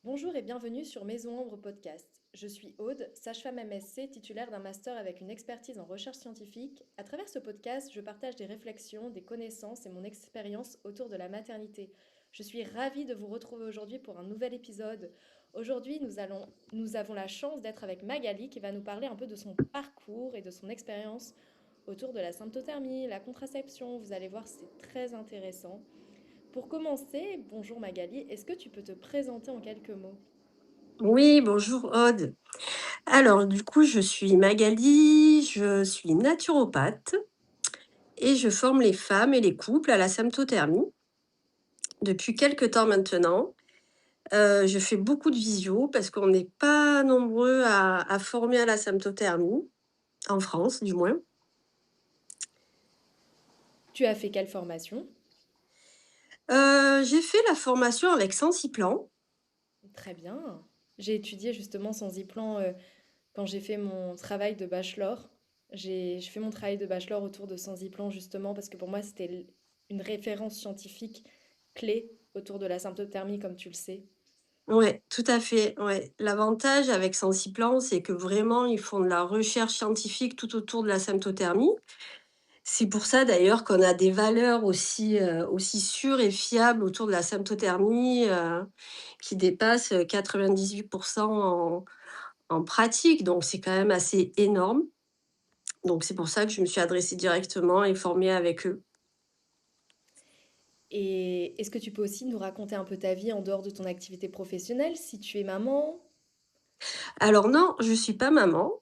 Bonjour et bienvenue sur Maison Ambre Podcast. Je suis Aude, sage-femme MSc, titulaire d'un master avec une expertise en recherche scientifique. À travers ce podcast, je partage des réflexions, des connaissances et mon expérience autour de la maternité. Je suis ravie de vous retrouver aujourd'hui pour un nouvel épisode. Aujourd'hui, nous avons la chance d'être avec Magali qui va nous parler un peu de son parcours et de son expérience autour de la symptothermie, la contraception. Vous allez voir, c'est très intéressant. Pour commencer, bonjour Magali, est-ce que tu peux te présenter en quelques mots? Oui, bonjour Aude. Alors, du coup, je suis Magali, je suis naturopathe et je forme les femmes et les couples à la symptothermie depuis quelques temps maintenant. Je fais beaucoup de visio parce qu'on n'est pas nombreux à former à la symptothermie, en France du moins. Tu as fait quelle formation? J'ai fait la formation avec Sensiplan. Très bien. J'ai étudié justement sans e-plan quand j'ai fait mon travail de bachelor. J'ai fait mon travail de bachelor autour de sans e-plan justement parce que pour moi c'était une référence scientifique clé autour de la symptothermie comme tu le sais. Ouais, tout à fait, ouais. L'avantage avec Sensiplan, c'est que vraiment, ils font de la recherche scientifique tout autour de la symptothermie. C'est pour ça d'ailleurs qu'on a des valeurs aussi sûres et fiables autour de la symptothermie, qui dépassent, 98 en pratique, donc c'est quand même assez énorme. Donc c'est pour ça que je me suis adressée directement et formée avec eux. Et est-ce que tu peux aussi nous raconter un peu ta vie en dehors de ton activité professionnelle, si tu es maman? Alors non, je suis pas maman,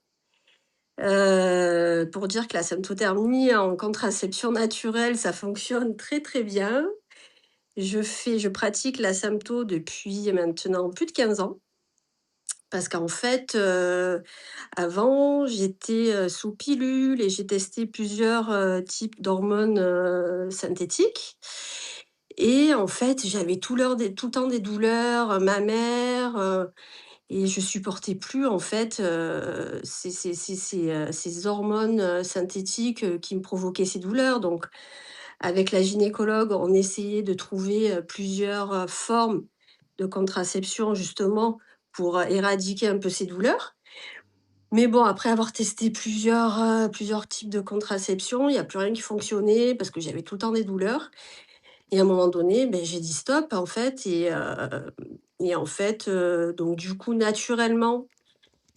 pour dire que la symptothermie en contraception naturelle, ça fonctionne très, très bien. Je pratique la sympto depuis maintenant plus de 15 ans. Parce qu'en fait, avant, j'étais, sous pilule et j'ai testé plusieurs, types d'hormones, synthétiques et en fait, j'avais tout le temps des douleurs, mammaires, et je supportais plus en fait, ces hormones, synthétiques, qui me provoquaient ces douleurs. Donc avec la gynécologue, on essayait de trouver, plusieurs, formes de contraception justement pour, éradiquer un peu ces douleurs. Mais bon, après avoir testé plusieurs types de contraception, il y a plus rien qui fonctionnait parce que j'avais tout le temps des douleurs et à un moment donné, beh, j'ai dit: «Stop» en fait et en fait, donc du coup, naturellement,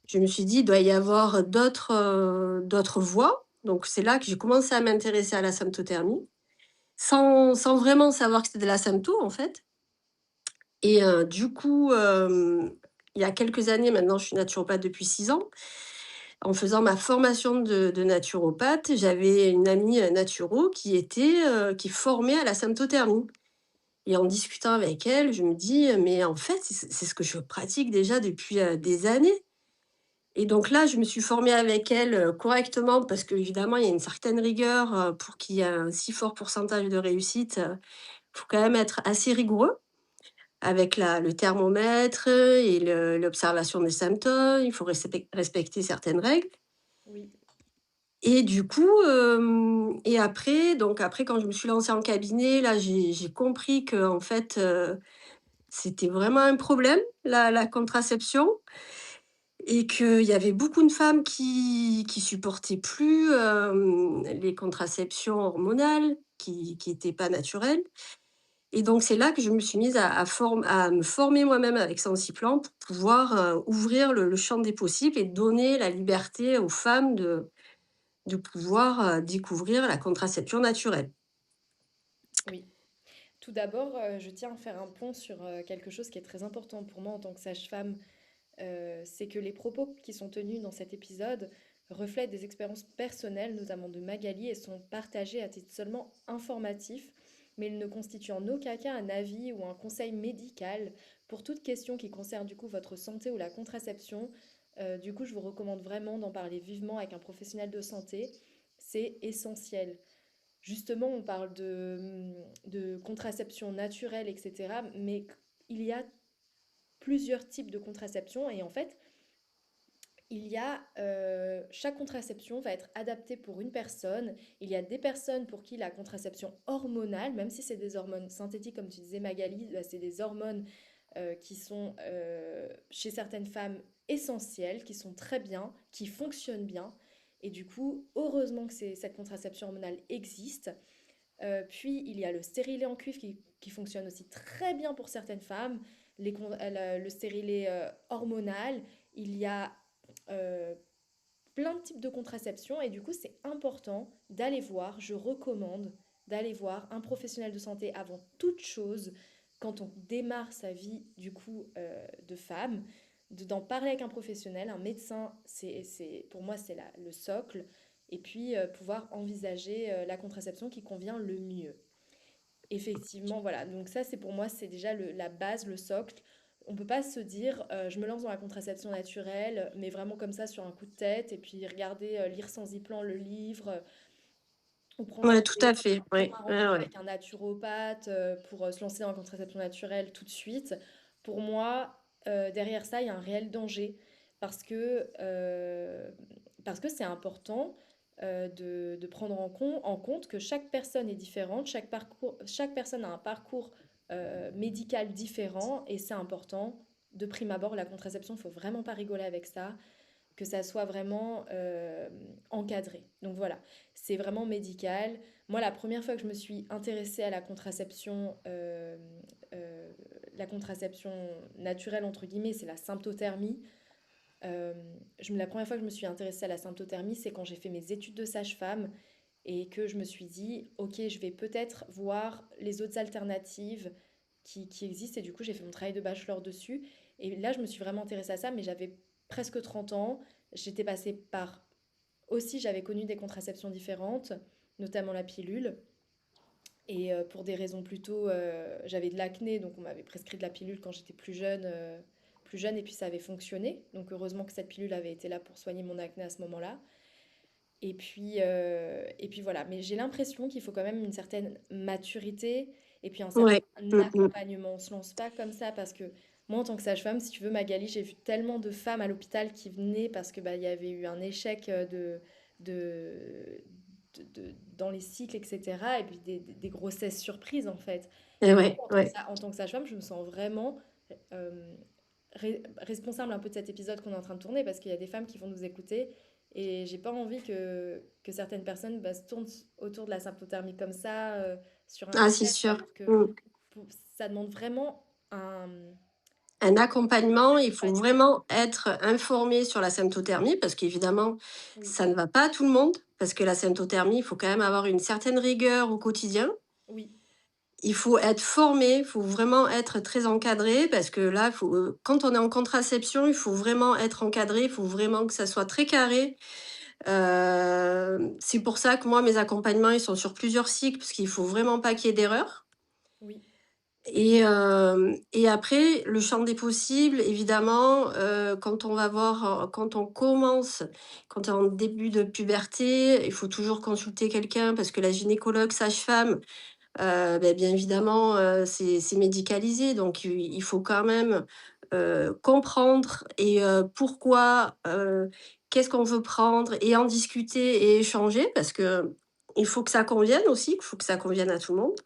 je me suis dit: «Il doit y avoir d'autres voies». Donc c'est là que j'ai commencé à m'intéresser à la symptothermie, sans vraiment savoir que c'était de la sympto, en fait. Et du coup, il y a quelques années maintenant, je suis naturopathe depuis 6 ans. En faisant ma formation de naturopathe, j'avais une amie, naturo qui formait à la symptothermie et en discutant avec elle, je me dis: «Mais en fait, c'est ce que je pratique déjà depuis, des années». Et donc là, je me suis formée avec elle, correctement parce qu'évidemment, il y a une certaine rigueur, pour qu'il y ait un si fort pourcentage de réussite, faut quand même être assez rigoureux avec le thermomètre et l'observation des symptômes. Il faut respecter certaines règles. Oui. Et du coup, et après donc après quand je me suis lancée en cabinet, là, j'ai compris que en fait, c'était vraiment un problème, la contraception et qu'il y avait beaucoup de femmes qui supportaient plus, les contraceptions hormonales qui étaient pas naturelles. Et donc c'est là que je me suis mise à me former moi-même avec Sensiplan pour pouvoir, ouvrir le champ des possibles et donner la liberté aux femmes de pouvoir, découvrir la contraception naturelle. Oui. Tout d'abord, je tiens à faire un pont sur quelque chose qui est très important pour moi en tant que sage-femme. C'est que les propos qui sont tenus dans cet épisode reflètent des expériences personnelles, notamment de Magali, et sont partagés à titre seulement informatif, mais ils ne constituent en aucun cas un avis ou un conseil médical. Pour toute question qui concerne du coup votre santé ou la contraception, du coup je vous recommande vraiment d'en parler vivement avec un professionnel de santé. C'est essentiel. Justement, on parle de contraception naturelle, etc. Mais il y a plusieurs types de contraception et en fait, chaque contraception va être adaptée pour une personne. Il y a des personnes pour qui la contraception hormonale, même si c'est des hormones synthétiques, comme tu disais Magali, c'est des hormones qui sont chez certaines femmes essentielles, qui sont très bien, qui fonctionnent bien. Et du coup, heureusement que cette contraception hormonale existe. Puis il y a le stérilet en cuivre qui fonctionne aussi très bien pour certaines femmes, le stérilet hormonal. Il y a euh, plein de types de contraception et du coup c'est important d'aller voir, je recommande d'aller voir un professionnel de santé avant toute chose quand on démarre sa vie du coup de femme, d'en parler avec un professionnel, un médecin, pour moi c'est le socle, et puis pouvoir envisager la contraception qui convient le mieux. Effectivement, voilà. Donc ça, c'est pour moi, c'est déjà la base, le socle. On peut pas se dire, je me lance dans la contraception naturelle, mais vraiment comme ça sur un coup de tête, et puis regarder, lire sans y-plan le livre, ou Ouais, tout à fait. prendre Ouais, un ouais, rendez-vous ouais. avec un naturopathe pour se lancer dans la contraception naturelle tout de suite. Pour moi, derrière ça, il y a un réel danger parce que parce que c'est important de prendre en compte que chaque personne est différente, chaque personne a un parcours médical différent et c'est important. De prime abord, la contraception, il faut vraiment pas rigoler avec ça, que ça soit vraiment encadré. Donc voilà, c'est vraiment médical. Moi, la première fois que je me suis intéressée à euh, la contraception naturelle, entre guillemets, c'est la symptothermie. La première fois que je me suis intéressée à la symptothermie, c'est quand j'ai fait mes études de sage-femme et que je me suis dit, ok, je vais peut-être voir les autres alternatives qui existent. Et du coup, j'ai fait mon travail de bachelor dessus. Et là, je me suis vraiment intéressée à ça, mais j'avais presque 30 ans. J'étais passée par... Aussi, j'avais connu des contraceptions différentes, notamment la pilule. Et pour des raisons plutôt... j'avais de l'acné, donc on m'avait prescrit de la pilule quand j'étais plus jeune, et puis ça avait fonctionné. Donc heureusement que cette pilule avait été là pour soigner mon acné à ce moment-là. Et puis voilà, mais j'ai l'impression qu'il faut quand même une certaine maturité et puis un certain Ouais. Mm, mm. accompagnement. On ne se lance pas comme ça parce que moi, en tant que sage-femme, si tu veux, Magali, j'ai vu tellement de femmes à l'hôpital qui venaient parce que bah, il y avait eu un échec de, dans les cycles, etc. Et puis des grossesses surprises, en fait. Et Et ouais, moi, ouais. en tant que sage-femme, je me sens vraiment euh, responsable un peu de cet épisode qu'on est en train de tourner parce qu'il y a des femmes qui vont nous écouter et j'ai pas envie que certaines personnes bah, se tournent autour de la symptothermie comme ça sur Ah, c'est Internet sûr. alors que Mm. ça demande vraiment Un accompagnement, il faut accompagnement. vraiment être informé sur la symptothermie parce qu'évidemment, Oui, ça ne va pas à tout le monde parce que la symptothermie, il faut quand même avoir une certaine rigueur au quotidien. oui, Il faut être formé, il faut vraiment être très encadré parce que là, quand on est en contraception, il faut vraiment être encadré, il faut vraiment que ça soit très carré. C'est pour ça que moi, mes accompagnements, ils sont sur plusieurs cycles parce qu'il faut vraiment pas qu'il y ait d'erreur. oui, Et après, le champ des possibles, évidemment, quand on va voir, quand on commence, quand on est en début de puberté, il faut toujours consulter quelqu'un parce que la gynécologue sage-femme, bien évidemment, c'est médicalisé. Donc il faut quand même, comprendre et pourquoi, qu'est-ce qu'on veut prendre et en discuter et échanger parce que il faut que ça convienne aussi, il faut que ça convienne à tout le monde.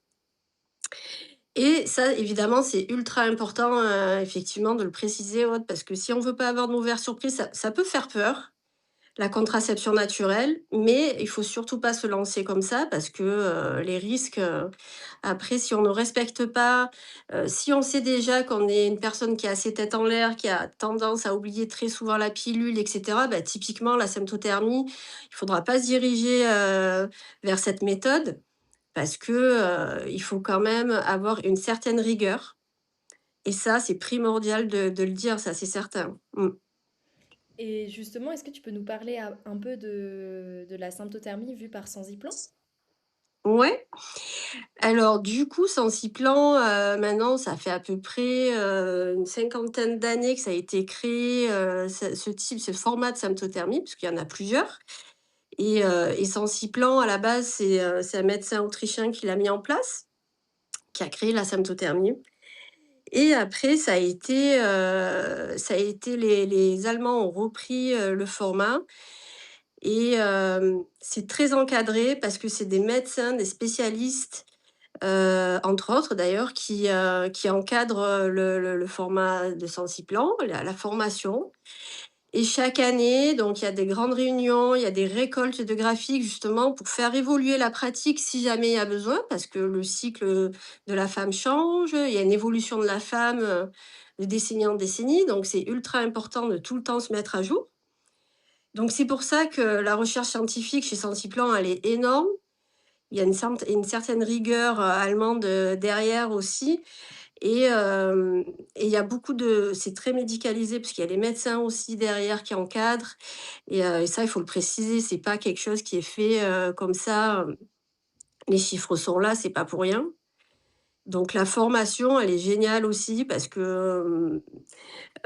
Et ça, évidemment, c'est ultra important, effectivement, de le préciser, Aude, parce que si on veut pas avoir de mauvaises surprises, ça peut faire peur, la contraception naturelle, mais il faut surtout pas se lancer comme ça parce que les risques, après, si on ne respecte pas, si on sait déjà qu'on est une personne qui a ses têtes en l'air, qui a tendance à oublier très souvent la pilule, etc., bah, typiquement, la symptothermie, il faudra pas se diriger vers cette méthode parce que il faut quand même avoir une certaine rigueur. Et ça, c'est primordial de le dire, ça, c'est certain. Mm. et justement, est-ce que tu peux nous parler un peu de la symptothermie vue par Sensiplan? Ouais. Alors, du coup, Sensiplan, maintenant, ça fait à peu près une cinquantaine d'années que ça a été créé, ce format de symptothermie, parce qu'il y en a plusieurs. Et Sensiplan, à la base, c'est un médecin autrichien qui l'a mis en place, qui a créé la symptothermie. Et après, ça a été les Allemands ont repris le format et c'est très encadré parce que c'est des médecins, des spécialistes entre autres d'ailleurs, qui encadrent, le format de Sensiplan, la formation. Et chaque année, donc il y a des grandes réunions, il y a des récoltes de graphiques justement pour faire évoluer la pratique si jamais il y a besoin, parce que le cycle de la femme change, il y a une évolution de la femme, de décennie en décennie, donc c'est ultra important de tout le temps se mettre à jour. Donc c'est pour ça que la recherche scientifique chez Sensiplan, elle est énorme. Il y a une certaine rigueur, allemande, derrière aussi. Et il y a beaucoup de c'est très médicalisé parce qu'il y a les médecins aussi derrière qui encadrent et ça, il faut le préciser, c'est pas quelque chose qui est fait, comme ça, les chiffres sont là, c'est pas pour rien. Donc la formation, elle est géniale aussi parce que,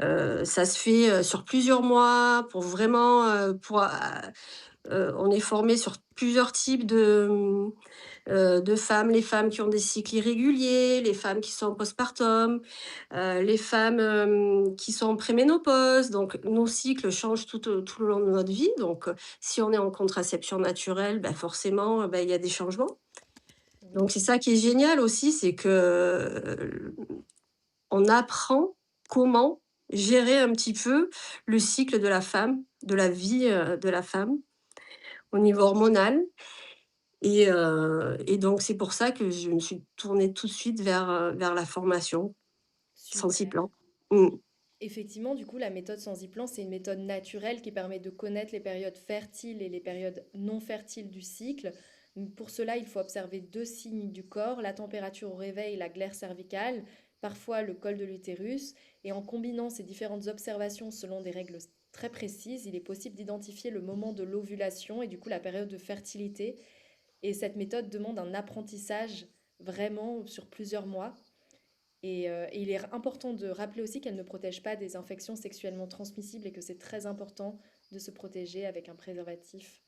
ça se fait, sur plusieurs mois pour vraiment, on est formé sur plusieurs types de femmes, les femmes qui ont des cycles irréguliers, les femmes qui sont en postpartum, les femmes, qui sont en préménopause. Donc nos cycles changent tout le long de notre vie. Donc, si on est en contraception naturelle, bah, forcément, bah, il y a des changements. Oui, Donc c'est ça qui est génial aussi, c'est que, on apprend comment gérer un petit peu le cycle de la femme, de la vie, de la femme au niveau hormonal. Et donc c'est pour ça que je me suis tournée tout de suite vers la formation super. Sensiplan. Mmh. Effectivement, du coup, la méthode Sensiplan, c'est une méthode naturelle qui permet de connaître les périodes fertiles et les périodes non fertiles du cycle. Pour cela, il faut observer deux signes du corps, la température au réveil, la glaire cervicale, parfois le col de l'utérus. Et en combinant ces différentes observations selon des règles très précises, il est possible d'identifier le moment de l'ovulation et du coup la période de fertilité. Et cette méthode demande un apprentissage vraiment sur plusieurs mois. Et il est important de rappeler aussi qu'elle ne protège pas des infections sexuellement transmissibles et que c'est très important de se protéger avec un préservatif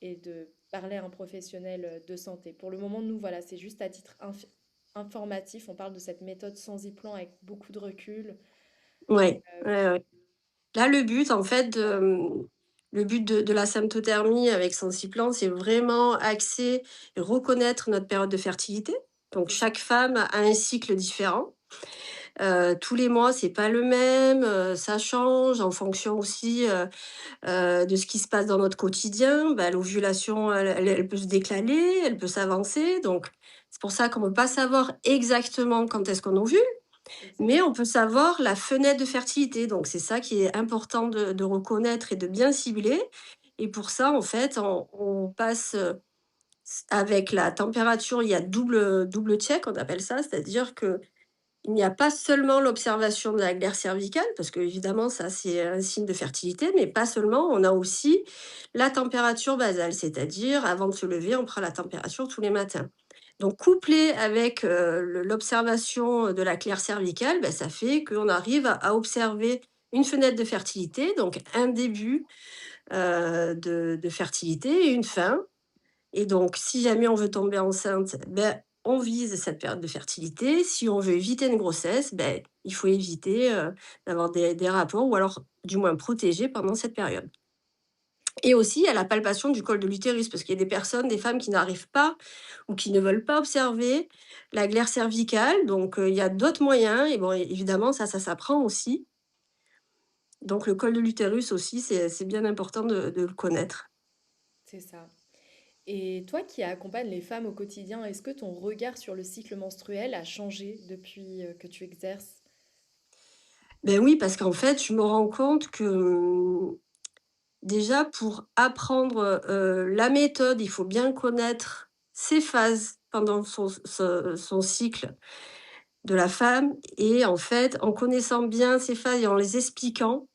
et de parler à un professionnel de santé. Pour le moment, nous, voilà, c'est juste à titre informatif. On parle de cette méthode sans y-plan avec beaucoup de recul. Ouais, Euh, ouais, ouais. Là, le but en fait le but de la symptothermie avec Sensiplan, c'est vraiment axer et reconnaître notre période de fertilité. Donc c'est ça, chaque femme a un cycle différent. Tous les mois, c'est pas le même, ça change en fonction aussi, de ce qui se passe dans notre quotidien. Bah, l'ovulation, elle peut se décaler, elle peut s'avancer. Donc, c'est pour ça qu'on ne peut pas savoir exactement quand est-ce qu'on ovule, exact. mais on peut savoir la fenêtre de fertilité. Donc, c'est ça qui est important de reconnaître et de bien cibler. Et pour ça, en fait, on passe avec la température, il y a double check, on appelle ça, c'est-à-dire que il n'y a pas seulement l'observation de la glaire cervicale, parce que évidemment ça c'est un signe de fertilité, mais pas seulement, on a aussi la température basale, c'est-à-dire avant de se lever, on prend la température tous les matins. Donc couplé avec, l'observation de la claire cervicale, bah, ça fait qu'on arrive à observer une fenêtre de fertilité, donc un début, de fertilité et une fin. Et donc, si jamais on veut tomber enceinte, ben, on vise cette période de fertilité. Si on veut éviter une grossesse, ben, il faut éviter d'avoir des rapports ou alors du moins protéger pendant cette période. Et aussi, il y a la palpation du col de l'utérus, parce qu'il y a des personnes, des femmes qui n'arrivent pas ou qui ne veulent pas observer la glaire cervicale. Donc, il y a d'autres moyens. Et bon, évidemment, ça s'apprend aussi. Donc, le col de l'utérus aussi, c'est bien important de le connaître. C'est ça. Et toi qui accompagnes les femmes au quotidien, est-ce que ton regard sur le cycle menstruel a changé depuis que tu exerces? Ben oui, parce qu'en fait, je me rends compte que déjà, pour apprendre, la méthode, il faut bien connaître ses phases pendant son cycle de la femme et en fait, en connaissant bien ces phases et en les expliquant,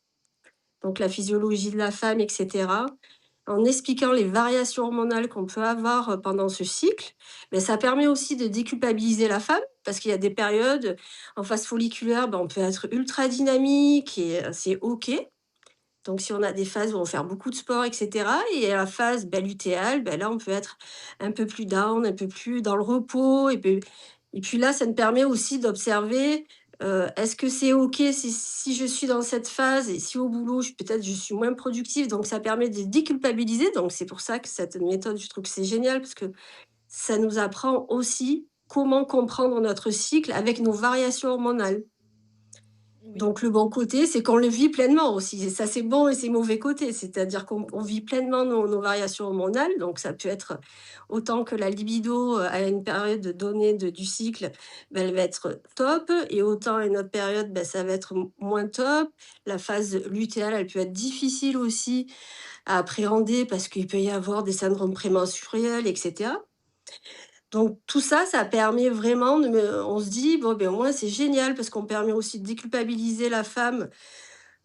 donc la physiologie de la femme et cetera, en expliquant les variations hormonales qu'on peut avoir, pendant ce cycle, beh, ça permet aussi de déculpabiliser la femme parce qu'il y a des périodes en phase folliculaire, ben, on peut être ultra dynamique et c'est OK. Donc si on a des phases où on va faire beaucoup de sport et cetera et à la phase, bah, lutéale, bah, là, on peut être un peu plus down, un peu plus dans le repos et puis là, ça me permet aussi d'observer, est-ce que c'est OK si je suis dans cette phase et si au boulot, je suis moins productive, donc ça permet de déculpabiliser. Donc c'est pour ça que cette méthode, je trouve que c'est génial parce que ça nous apprend aussi comment comprendre notre cycle avec nos variations hormonales. Oui, Donc le bon côté, c'est qu'on le vit pleinement aussi. Et ça, c'est bon et c'est mauvais côté. C'est-à-dire qu'on vit pleinement nos variations hormonales. Donc ça peut être autant que la libido à une période donnée du cycle, ben, elle va être top. Et autant à une autre période, ben, ça va être moins top. La phase lutéale, elle peut être difficile aussi à appréhender parce qu'il peut y avoir des syndromes prémenstruels, etc. Donc tout ça, ça permet vraiment on se dit: «Bon, ben au moins c'est génial» parce qu'on permet aussi de déculpabiliser la femme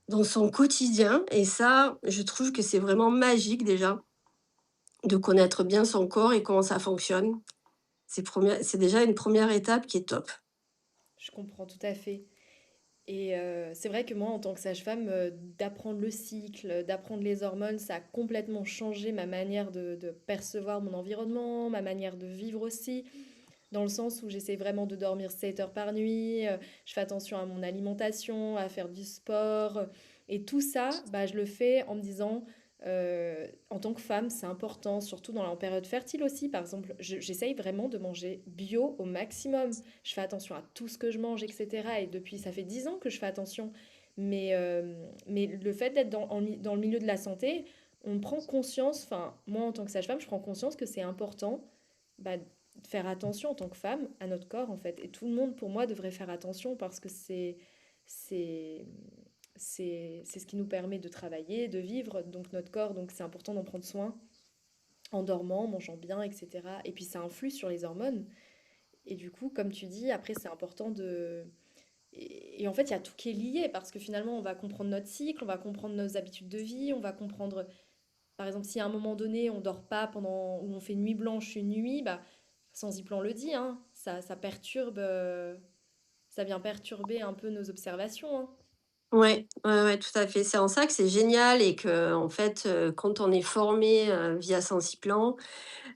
dans son quotidien et ça, je trouve que c'est vraiment magique déjà, de connaître bien son corps et comment ça fonctionne. C'est déjà une première étape qui est top. je comprends tout à fait. Et c'est vrai que moi, en tant que sage-femme, d'apprendre le cycle, d'apprendre les hormones, ça a complètement changé ma manière de percevoir mon environnement, ma manière de vivre aussi, dans le sens où j'essaie vraiment de dormir 7 heures par nuit, je fais attention à mon alimentation, à faire du sport, et tout ça, bah, je le fais en me disant, en tant que femme, c'est important, surtout en période fertile aussi, par exemple, j'essaye vraiment de manger bio au maximum. Je fais attention à tout ce que je mange, etc. Et depuis, ça fait 10 ans que je fais attention. Mais le fait d'être dans le milieu de la santé, on prend conscience, enfin, moi en tant que sage-femme, je prends conscience que c'est important, bah, de faire attention en tant que femme à notre corps, en fait. Et tout le monde, pour moi, devrait faire attention parce que c'est, c'est ce qui nous permet de travailler, de vivre, donc notre corps, donc c'est important d'en prendre soin en dormant, en mangeant bien, etc. Et puis ça influe sur les hormones. Et du coup, comme tu dis, après, c'est important de... Et en fait, il y a tout qui est lié parce que finalement, on va comprendre notre cycle, on va comprendre nos habitudes de vie, on va comprendre, par exemple, si à un moment donné, on dort pas pendant, ou on fait nuit blanche une nuit, bah, sans y plan le dit, hein, ça perturbe, ça vient perturber un peu nos observations, hein. Ouais, ouais, ouais, tout à fait. C'est en ça que c'est génial et que en fait, quand on est formé, via Sensiplan,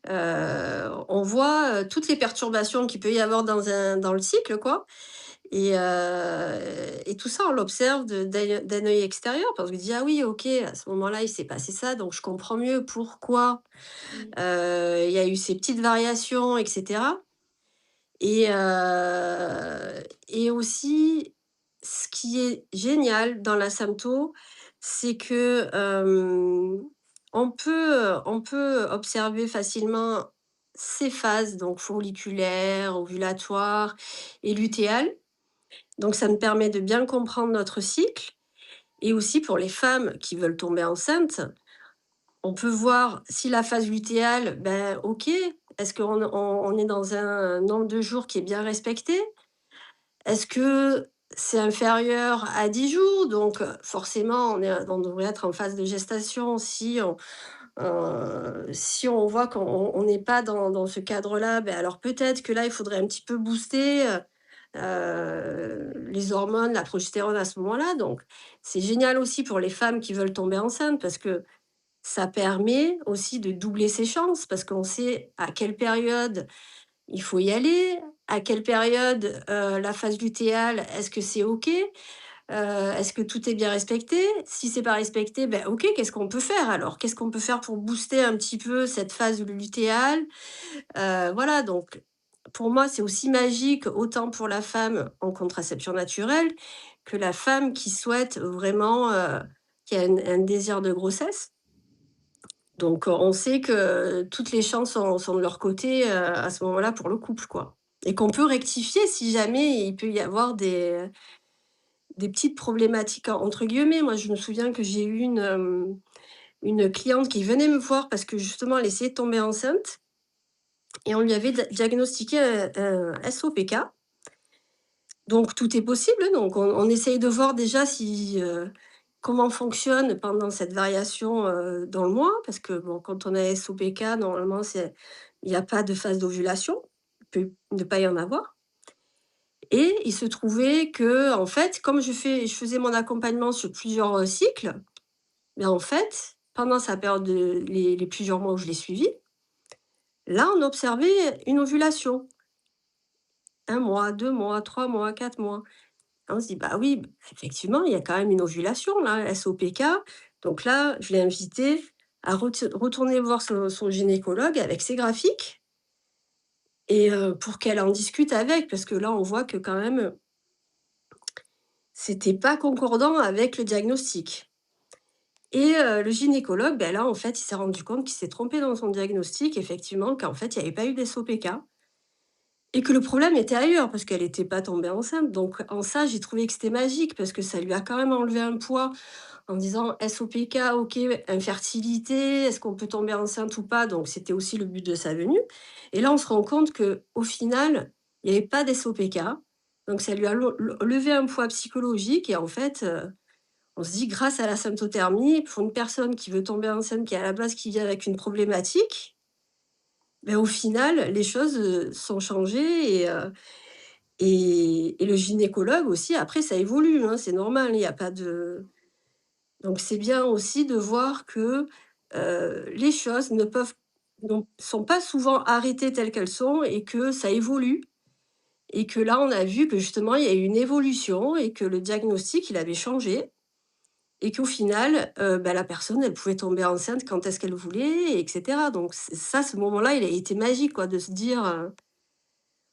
on voit, toutes les perturbations qu'il peut y avoir dans le cycle, quoi. Et tout ça, on l'observe d'un œil extérieur parce qu'on dit: «Ah oui, OK, à ce moment-là, il s'est passé ça, donc je comprends mieux pourquoi, Mm. il y a eu ces petites variations» et cetera. Et aussi, ce qui est génial dans la Samto, c'est que, on peut observer facilement ces phases, donc folliculaires, ovulatoires et lutéales. Donc ça me permet de bien comprendre notre cycle et aussi pour les femmes qui veulent tomber enceintes, on peut voir si la phase lutéale, ben, OK, est-ce qu'on est dans un nombre de jours qui est bien respecté? Est-ce que c'est inférieur à 10 jours? Donc, forcément, on devrait être en phase de gestation si on voit qu'on n'est pas dans ce cadre-là, ben, alors peut-être que là, il faudrait un petit peu booster, les hormones, la progestérone à ce moment-là. Donc c'est génial aussi pour les femmes qui veulent tomber enceintes parce que ça permet aussi de doubler ses chances parce qu'on sait à quelle période il faut y aller, à quelle période, la phase lutéale, est-ce que c'est OK? Est-ce que tout est bien respecté? Si c'est pas respecté, ben OK, qu'est-ce qu'on peut faire alors? Qu'est-ce qu'on peut faire pour booster un petit peu cette phase lutéale? Voilà, donc pour moi, c'est aussi magique, autant pour la femme en contraception naturelle que la femme qui souhaite vraiment, qui a un désir de grossesse. Donc, on sait que toutes les chances sont de leur côté, à ce moment-là pour le couple, quoi. Et qu'on peut rectifier si jamais il peut y avoir des petites «problématiques» entre guillemets. Moi, je me souviens que j'ai eu une cliente qui venait me voir parce que justement elle essayait de tomber enceinte et on lui avait diagnostiqué un SOPK. Donc tout est possible, donc on essaye de voir déjà si, comment fonctionne pendant cette variation, dans le mois. Parce que bon, quand on a SOPK, normalement, il y a pas de phase d'ovulation. Il peut ne pas y en avoir et il se trouvait que en fait, comme je faisais mon accompagnement sur plusieurs, cycles, mais en fait, pendant sa période les plusieurs mois où je l'ai suivi, là, on observait une ovulation. 1 mois, 2 mois, 3 mois, 4 mois. On se dit: «Bah oui, effectivement, il y a quand même une ovulation là, SOPK». Donc là, je l'ai invité à retourner voir son gynécologue avec ses graphiques et pour qu'elle en discute avec, parce que là, on voit que quand même, c'était pas concordant avec le diagnostic. Et le gynécologue, ben là, en fait, il s'est rendu compte qu'il s'est trompé dans son diagnostic, effectivement, qu'en fait, il y avait pas eu d'SOPK et que le problème était ailleurs parce qu'elle était pas tombée enceinte. Donc en ça, j'ai trouvé que c'était magique parce que ça lui a quand même enlevé un poids en disant: «SOPK, OK, infertilité, est-ce qu'on peut tomber enceinte ou pas?» Donc c'était aussi le but de sa venue et là, on se rend compte que au final, il y avait pas d'SOPK. Donc ça lui a levé un poids psychologique et en fait, on se dit grâce à la symptothermie, pour une personne qui veut tomber enceinte, qui à la base qui vient avec une problématique, ben au final, les choses, sont changées et le gynécologue aussi après ça évolue, hein, c'est normal, il y a pas de donc c'est bien aussi de voir que, les choses ne peuvent non sont pas souvent arrêtées telles qu'elles sont et que ça évolue et que là, on a vu que justement il y a eu une évolution et que le diagnostic, il avait changé. Et qu'au final, bah, la personne, elle pouvait tomber enceinte quand est-ce qu'elle voulait et cetera. Donc c'est ça, ce moment-là, il a été magique quoi, de se dire,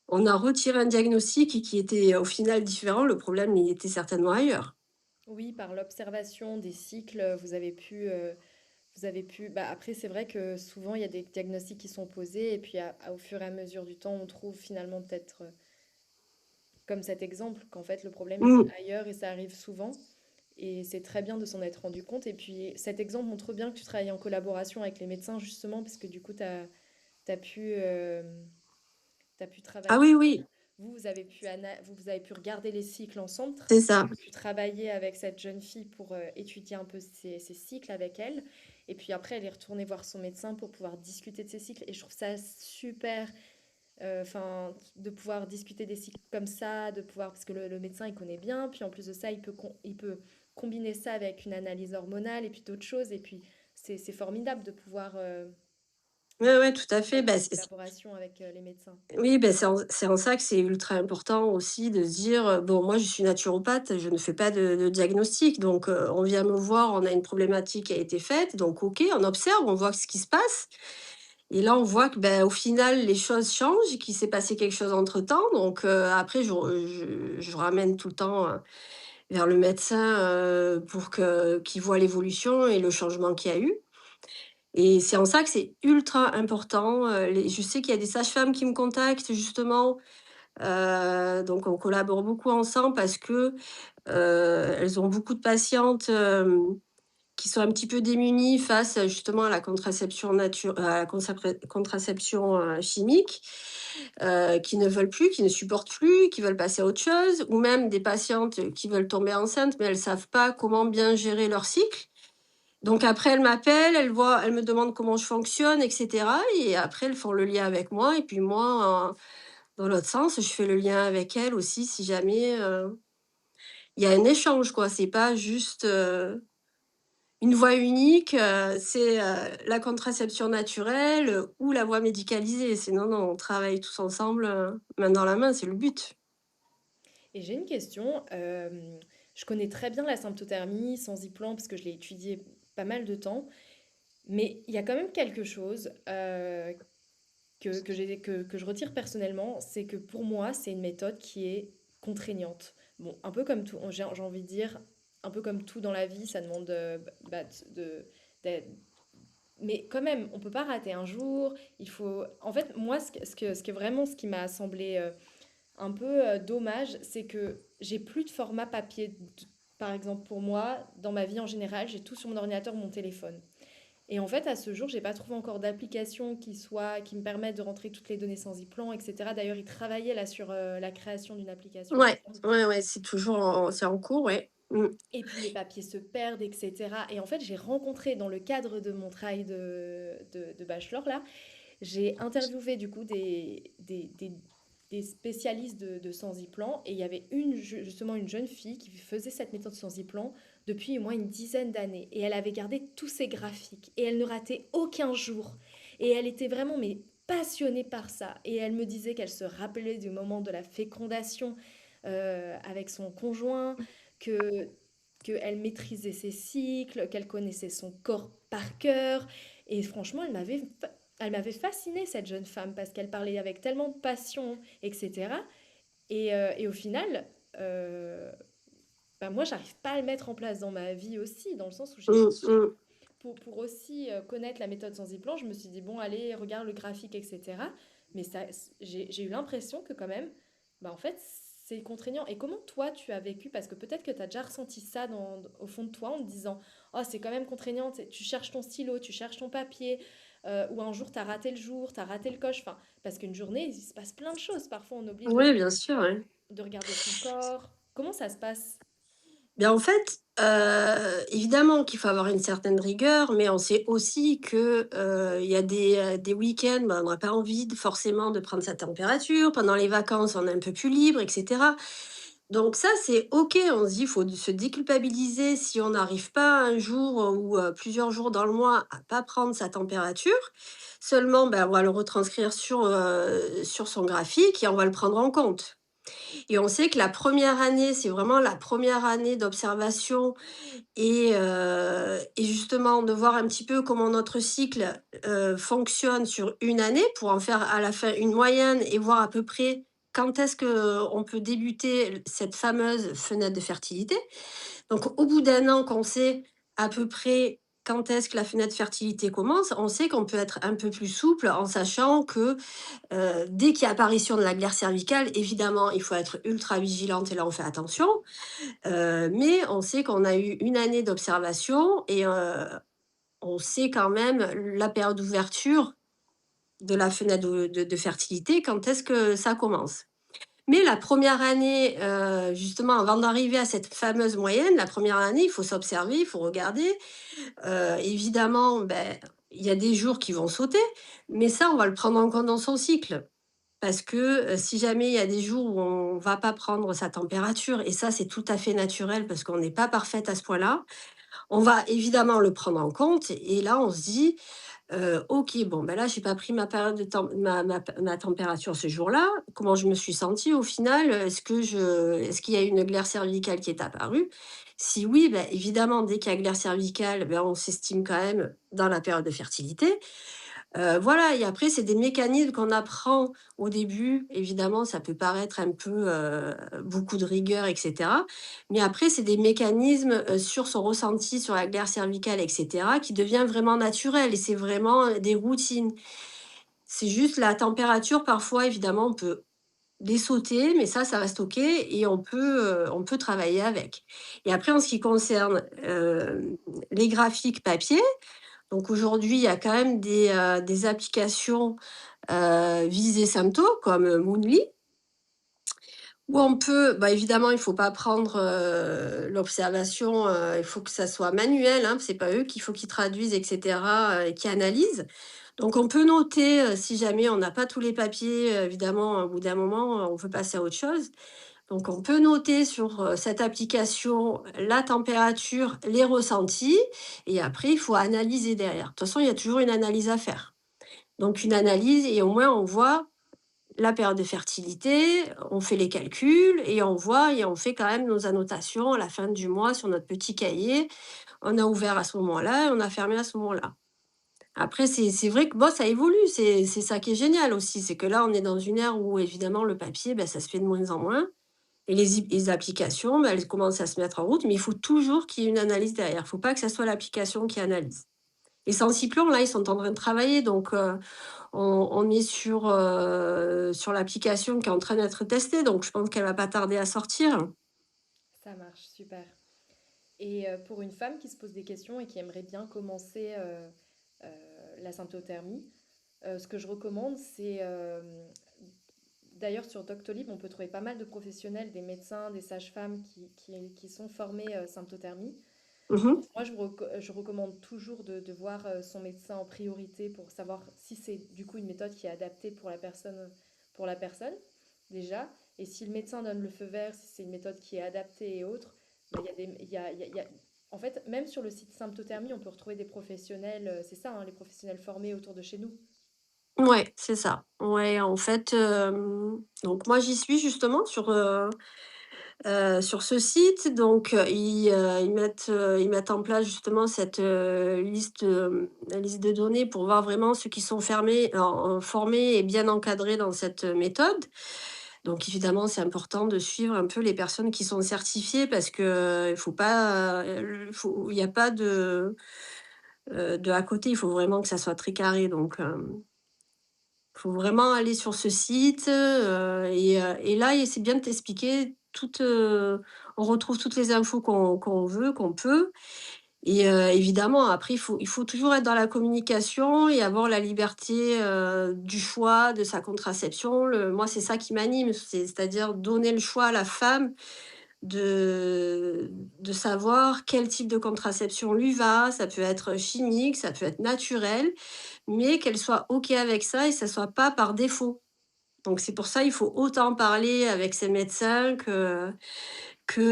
on a retiré un diagnostic qui était au final différent, le problème, il était certainement ailleurs. Oui, par l'observation des cycles, vous avez pu. Bah, après, c'est vrai que souvent il y a des diagnostics qui sont posés et puis au fur et à mesure du temps, on trouve finalement peut-être, comme cet exemple, qu'en fait le problème était Mmh. ailleurs et ça arrive souvent. Et c'est très bien de s'en être rendu compte. Et puis cet exemple montre bien que tu travailles en collaboration avec les médecins justement parce que du coup, tu as pu, t'as pu Ah travailler. oui, oui, Vous avez pu, vous avez pu regarder les cycles ensemble, c'est ça. puis travailler avec cette jeune fille pour étudier un peu ses cycles avec elle. Et puis après, elle est retournée voir son médecin pour pouvoir discuter de ses cycles. Et je trouve ça super, enfin, de pouvoir discuter des cycles comme ça, de pouvoir, parce que le médecin, il connaît bien. Puis en plus de ça, il peut combiner ça avec une analyse hormonale et puis d'autres choses. Et puis, c'est formidable de Ouais, ouais, pouvoir tout à fait. être Bah, en collaboration avec les médecins. oui, ben c'est en ça que c'est ultra important aussi de se dire, bon, moi, je suis naturopathe, je ne fais pas de diagnostic, donc on vient me voir, on a une problématique qui a été faite, donc OK, on observe, on voit ce qui se passe et là, on voit que, ben, au final, les choses changent, qu'il s'est passé quelque chose entre temps, donc après je ramène tout le temps, vers le médecin, pour que qu'il voit l'évolution et le changement qu'il y a eu et c'est en ça que c'est ultra important, les je sais qu'il y a des sages-femmes qui me contactent justement. Donc on collabore beaucoup ensemble parce que, elles ont beaucoup de patientes, qui sont un petit peu démunies face, justement à la à la contraception, chimique, qui ne veulent plus, qui ne supportent plus, qui veulent passer à autre chose ou même des patientes qui veulent tomber enceintes, mais elles savent pas comment bien gérer leur cycle. Donc après elles m'appellent, elles me demandent comment je fonctionne et cetera et après elles font le lien avec moi et puis moi, dans l'autre sens, je fais le lien avec elle aussi si jamais, il y a un échange quoi. C'est pas juste, une voie unique, c'est, la contraception naturelle, ou la voie médicalisée. C'est non, non, on travaille tous ensemble, main dans la main, c'est le but. Et j'ai une question. Je connais très bien la symptothermie sans y-plan parce que je l'ai étudiée pas mal de temps. Mais il y a quand même quelque chose que je retire personnellement, c'est que pour moi, c'est une méthode qui est contraignante. Bon, un peu comme tout, j'ai envie de dire, un peu comme tout dans la vie, ça demande bah, d'être- mais quand même, on peut pas rater un jour. Il faut. En fait, moi, ce que vraiment, ce qui m'a semblé un peu dommage, c'est que j'ai plus de format papier. Par exemple, pour moi, dans ma vie en général, j'ai tout sur mon ordinateur ou mon téléphone. Et en fait, à ce jour, j'ai pas trouvé encore d'application qui me permette de rentrer toutes les données sans e-plan, etc. D'ailleurs, ils travaillaient là sur la création d'une application Ouais, ensemble. ouais, ouais, c'est en cours, ouais. Mmh. Et puis les papiers se perdent, etc. Et en fait, j'ai rencontré dans le cadre de mon travail de bachelor là, j'ai interviewé du coup des spécialistes de Sensiplan et il y avait justement une jeune fille qui faisait cette méthode Sensiplan depuis au moins une dizaine d'années et elle avait gardé tous ses graphiques et elle ne ratait aucun jour et elle était vraiment mais passionnée par ça et elle me disait qu'elle se rappelait du moment de la fécondation avec son conjoint, que qu'elle maîtrisait ses cycles, qu'elle connaissait son corps par cœur et franchement, elle m'avait Elle m'avait fascinée, cette jeune femme, parce qu'elle parlait avec tellement de passion, etc. Et au final, euh, bah moi, j'arrive pas à le mettre en place dans ma vie aussi, dans le sens où Mmh, mmh. pour aussi connaître la méthode sans plan, je me suis dit, bon, allez, regarde le graphique, etc. Mais ça, j'ai eu l'impression que quand même, bah en fait, c'est contraignant. Et comment toi, tu as vécu? Parce que peut-être que tu as déjà ressenti ça au fond de toi en te disant, oh, c'est quand même contraignant, tu cherches ton stylo, tu cherches ton papier, ou un jour, tu as raté le jour, tu as raté le coche. Enfin, parce qu'une journée, il se passe plein de choses. Parfois, on oublie Oui, bien sûr, ouais. de regarder son corps. Comment ça se passe? Bien, en fait, évidemment qu'il faut avoir une certaine rigueur, mais on sait aussi que, il y a des week-ends, bah, on n'a pas envie de forcément de prendre sa température. Pendant les vacances, on est un peu plus libre et cetera. Donc ça, c'est OK. On se dit: il «Faut se déculpabiliser si on n'arrive pas un jour ou, plusieurs jours dans le mois à pas prendre sa température. Seulement, ben, on va le retranscrire sur son graphique et on va le prendre en compte». Et on sait que la première année, c'est vraiment la première année d'observation et justement de voir un petit peu comment notre cycle, fonctionne sur une année pour en faire à la fin une moyenne et voir à peu près quand est-ce qu'on peut débuter cette fameuse fenêtre de fertilité. Donc au bout d'un an qu'on sait à peu près quand est-ce que la fenêtre de fertilité commence, on sait qu'on peut être un peu plus souple en sachant que, dès qu'il y a apparition de la glaire cervicale, évidemment, il faut être ultra vigilante et là on fait attention. Mais on sait qu'on a eu une année d'observation et on sait quand même la période d'ouverture de la fenêtre de fertilité, quand est-ce que ça commence. Mais la première année, justement, avant d'arriver à cette fameuse moyenne, la première année, il faut s'observer, il faut regarder. Évidemment, ben, il y a des jours qui vont sauter, mais ça, on va le prendre en compte dans son cycle. Parce que, si jamais il y a des jours où on va pas prendre sa température et ça, c'est tout à fait naturel parce qu'on n'est pas parfaite à ce point-là, on va évidemment le prendre en compte et là, on se dit: «OK, bon, ben là, j'ai pas pris ma période de tem ma température ce jour-là. Comment je me suis sentie au final? Est-ce qu'il y a une glaire cervicale qui est apparue?» Si oui, ben évidemment, dès qu'il y a glaire cervicale, ben, on s'estime quand même dans la période de fertilité. Voilà et après c'est des mécanismes qu'on apprend au début. Évidemment, ça peut paraître un peu, beaucoup de rigueur et cetera. Mais après, c'est des mécanismes, sur son ressenti, sur la glaire cervicale et cetera, qui devient vraiment naturel et c'est vraiment, des routines. C'est juste la température parfois évidemment on peut les sauter, mais ça reste OK et on peut travailler avec. Et après en ce qui concerne, les graphiques papier, donc aujourd'hui, il y a quand même des applications, visées sympto comme, Moonly, où on peut bah, évidemment, il faut pas prendre, l'observation, il faut que ça soit manuel, hein, c'est pas eux qu'il faut qu'ils traduisent et cetera, et qui analysent. Donc on peut noter, si jamais on n'a pas tous les papiers, évidemment, au bout d'un moment, on veut passer à autre chose. Donc on peut noter sur, cette application la température, les ressentis et après il faut analyser derrière. De toute façon, il y a toujours une analyse à faire. Donc une analyse et au moins on voit la période de fertilité, on fait les calculs et on voit et on fait quand même nos annotations à la fin du mois sur notre petit cahier. On a ouvert à ce moment-là et on a fermé à ce moment-là. Après c'est vrai que bon, ça évolue, c'est ça qui est génial aussi, c'est que là, on est dans une ère où évidemment le papier, bah, ça se fait de moins en moins. Et les applications, bah, elles commencent à se mettre en route, mais il faut toujours qu'il y ait une analyse derrière. Il ne faut pas que ça soit l'application qui analyse. Et Sensiplon, là, ils sont en train de travailler, donc on est sur l'application qui est en train d'être testée, donc je pense qu'elle va pas tarder à sortir. Ça marche, super. Et pour une femme qui se pose des questions et qui aimerait bien commencer la symptothermie, ce que je recommande, c'est d'ailleurs sur Doctolib, on peut trouver pas mal de professionnels, des médecins, des sages-femmes qui sont formés symptothermie. Mmh. Moi, je recommande toujours de voir son médecin en priorité pour savoir si c'est du coup une méthode qui est adaptée pour la personne, déjà. Et si le médecin donne le feu vert, si c'est une méthode qui est adaptée et autres, bah, il y a des, il y a- en fait, même sur le site Symptothermie, on peut retrouver des professionnels, c'est ça, hein, les professionnels formés autour de chez nous. Ouais, c'est ça. Ouais, en fait, donc moi, j'y suis justement sur, sur ce site. Donc, ils mettent en place justement cette, liste de données pour voir vraiment ceux qui sont formés et bien encadrés dans cette méthode. Donc évidemment, c'est important de suivre un peu les personnes qui sont certifiées parce que, il faut pas, il y a pas de à côté, il faut vraiment que ça soit très carré. Donc, faut vraiment aller sur ce site, et là, c'est bien de t'expliquer on retrouve toutes les infos qu'on veut, qu'on peut, et évidemment après il faut toujours être dans la communication et avoir la liberté, du choix de sa contraception. Moi, c'est ça qui m'anime, c'est-à-dire donner le choix à la femme de de savoir quel type de contraception lui va. Ça peut être chimique, ça peut être naturel, mais qu'elle soit OK avec ça et que ça soit pas par défaut. Donc c'est pour ça, il faut autant parler avec ses médecins que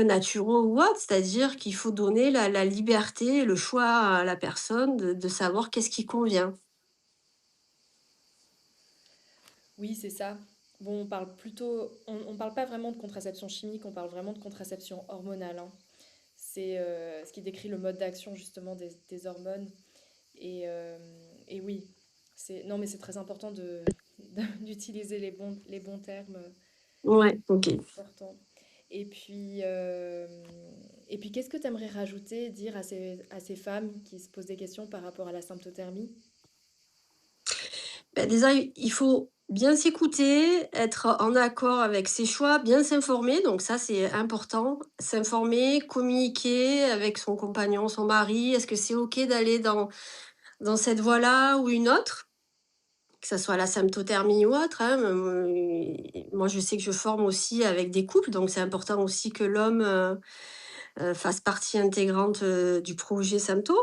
naturaux ou autres. C'est-à-dire qu'il faut donner la liberté, le choix à la personne de savoir qu'est-ce qui convient. Oui, c'est ça. Bon, on parle pas vraiment de contraception chimique, on parle vraiment de contraception hormonale, hein. C'est ce qui décrit le mode d'action justement des hormones. Et, et oui, non, mais c'est très important d'utiliser les bons termes Ouais, OK. importants. Et puis, qu'est-ce que tu aimerais rajouter, dire à ces femmes qui se posent des questions par rapport à la symptothermie? Bah, déjà, il faut bien s'écouter, être en accord avec ses choix, bien s'informer, donc ça, c'est important. S'informer, communiquer avec son compagnon, son mari. Est-ce que c'est OK d'aller dans cette voie-là ou une autre? Que ça soit la symptothermie ou autre, hein. Moi, je sais que je forme aussi avec des couples, donc c'est important aussi que l'homme, fasse partie intégrante, du projet Sympto.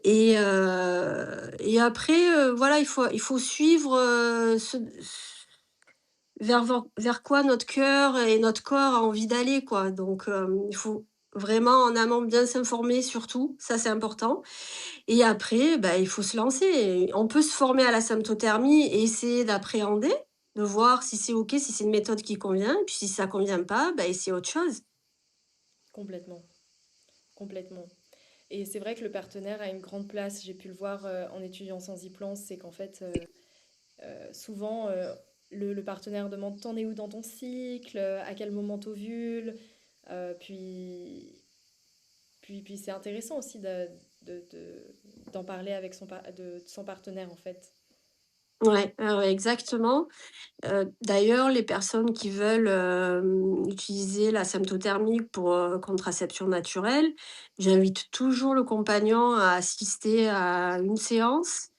Et après, voilà, il faut suivre, vers quoi notre cœur et notre corps a envie d'aller, quoi. Donc, il faut vraiment en amont bien s'informer surtout, ça c'est important. Et après, bah, il faut se lancer. On peut se former à la symptothermie et essayer d'appréhender, de voir si c'est OK, si c'est une méthode qui convient, et puis si ça convient pas, bah, essayer autre chose. Complètement, complètement. Et c'est vrai que le partenaire a une grande place. J'ai pu le voir en étudiant sans y-plan, c'est qu'en fait, souvent, le partenaire demande t'en es où dans ton cycle, à quel moment t'ovules, euh, puis, puis c'est intéressant aussi d'en parler avec de son partenaire en fait. Ouais, ouais, exactement. D'ailleurs, les personnes qui veulent, utiliser la symptothermie pour, contraception naturelle, j'invite toujours le compagnon à assister à une séance,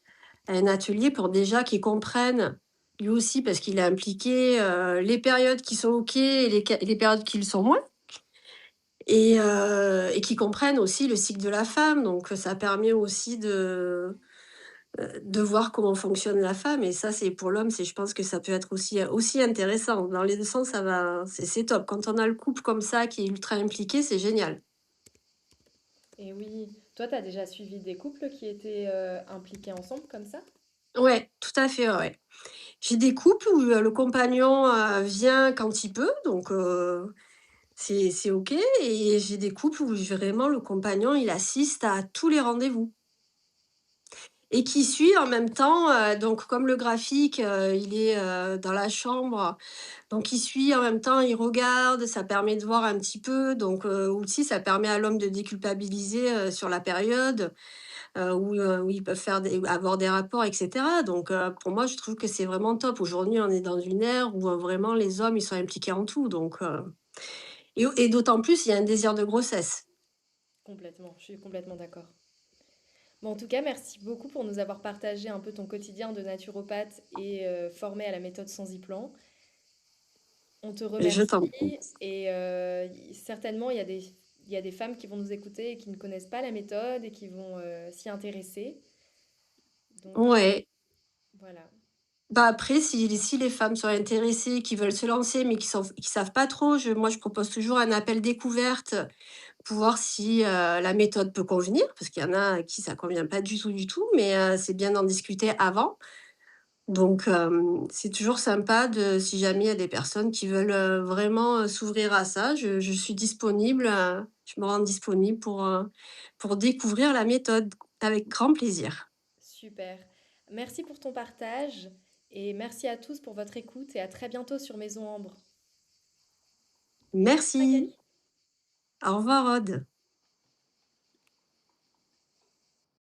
à un atelier pour déjà qu'il comprenne, lui aussi parce qu'il est impliqué, les périodes qui sont OK et les périodes qui le sont moins, et qu'il comprenne aussi le cycle de la femme. Donc, ça permet aussi de voir comment fonctionne la femme, et ça, c'est pour l'homme, je pense que ça peut être aussi intéressant. Dans les 2 sens, ça va c'est top. Quand on a le couple comme ça qui est ultra impliqué, c'est génial. Et oui, toi, tu as déjà suivi des couples qui étaient impliqués ensemble comme ça? Ouais, tout à fait, ouais, ouais. J'ai des couples où, le compagnon, vient quand il peut, donc c'est OK, et j'ai des couples où vraiment le compagnon, il assiste à tous les rendez-vous. Et qui suit en même temps, donc comme le graphique, il est, dans la chambre, donc il suit en même temps, il regarde, ça permet de voir un petit peu, donc aussi ça permet à l'homme de déculpabiliser, sur la période, où ils peuvent avoir des rapports et cetera. Donc pour moi, je trouve que c'est vraiment top. Aujourd'hui, on est dans une ère où, vraiment les hommes, ils sont impliqués en tout, donc et d'autant plus, il y a un désir de grossesse. Complètement, je suis complètement d'accord. Bon, en tout cas, merci beaucoup pour nous avoir partagé un peu ton quotidien de naturopathe et formé à la méthode sans y-plan. On te Et je remercie t'en et certainement il y a des femmes qui vont nous écouter et qui ne connaissent pas la méthode et qui vont s'y intéresser. Donc Ouais. voilà, Bah, après, si les femmes sont intéressées, qui veulent se lancer, mais qui savent pas trop, moi, je propose toujours un appel découverte pour voir si, la méthode peut convenir, parce qu'il y en a à qui ça convient pas du tout, mais c'est bien d'en discuter avant. Donc c'est toujours sympa de si jamais il y a des personnes qui veulent, vraiment, s'ouvrir à ça, je suis disponible, je me rends disponible pour découvrir la méthode, avec grand plaisir. Super. Merci pour ton partage et merci à tous pour votre écoute et à très bientôt sur Maison Ambre. Au revoir Merci. Magali. Au revoir Aude.